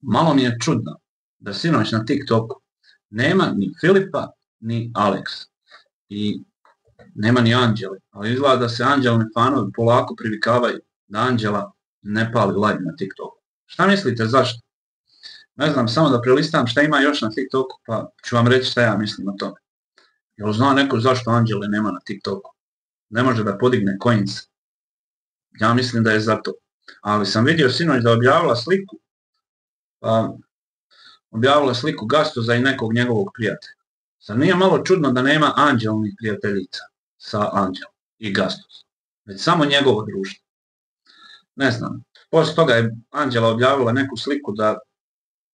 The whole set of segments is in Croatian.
Malo mi je čudno da sinoć na TikToku nema ni Filipa ni Aleksa i nema ni Anđele, ali izgleda da se Anđelini fanovi polako privikavaju da Anđela ne pali live na TikToku. Šta mislite zašto? Ne znam, samo da prelistam šta ima još na TikToku pa ću vam reći šta ja mislim o tome. Jel zna neko zašto Anđele nema na TikToku? Ne može da podigne coins. Ja mislim da je zato. Ali sam vidio sinoć da objavila sliku. Pa objavila sliku Gastoza i nekog njegovog prijatelja. Sad nije malo čudno da nema Anđelinih prijateljica sa Anđelom i Gastozom, već samo njegovo društvo. Ne znam, poslije toga je Anđela objavila neku sliku da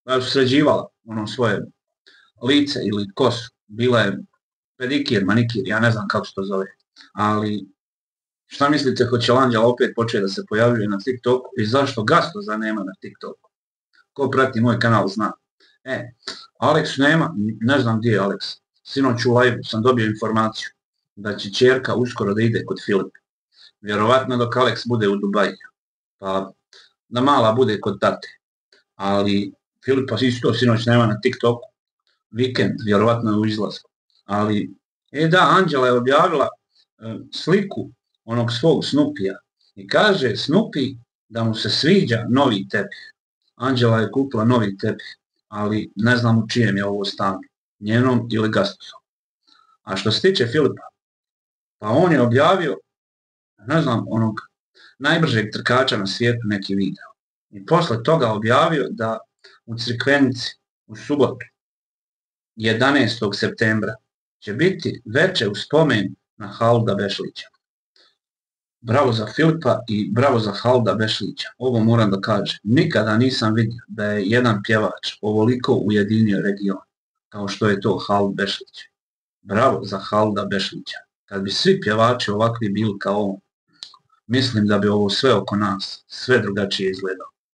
je sređivala ono svoje lice ili kosu. Bila je pedikir, manikir, ja ne znam kako se to zove. Ali šta mislite, hoće li Anđela opet početi da se pojavljuje na TikToku i zašto Gastoza nema na TikToku? Ko prati moj kanal zna. Aleks nema, ne znam gdje je Aleks. Sinoć u live sam dobio informaciju da će ćerka uskoro da ide kod Filipa. Vjerovatno dok Aleks bude u Dubaju. Pa da mala bude kod tate. Ali Filipa isto sinoć nema na TikToku. Vikend, vjerovatno je u izlasku. Ali, da, Anđela je objavila sliku onog svog Snoopija. I kaže Snoopy da mu se sviđa novi tepih. Anđela je kupila novi tepih, ali ne znam u čijem je ovo stanu, njenom ili Gastozom. A što se tiče Filipa, pa on je objavio, ne znam, onog najbržeg trkača na svijetu neki video. I posle toga objavio da u Crikvenici u subotu, 11. septembra, će biti veče u spomen na Halida Bešlića. Bravo za Filipa i bravo za Halida Bešlića. Ovo moram da kažem. Nikada nisam vidio da je jedan pjevač ovoliko ujedinio region, kao što je to Halid Bešlić. Bravo za Halida Bešlića. Kad bi svi pjevači ovakvi bili kao on, mislim da bi ovo sve oko nas sve drugačije izgledalo.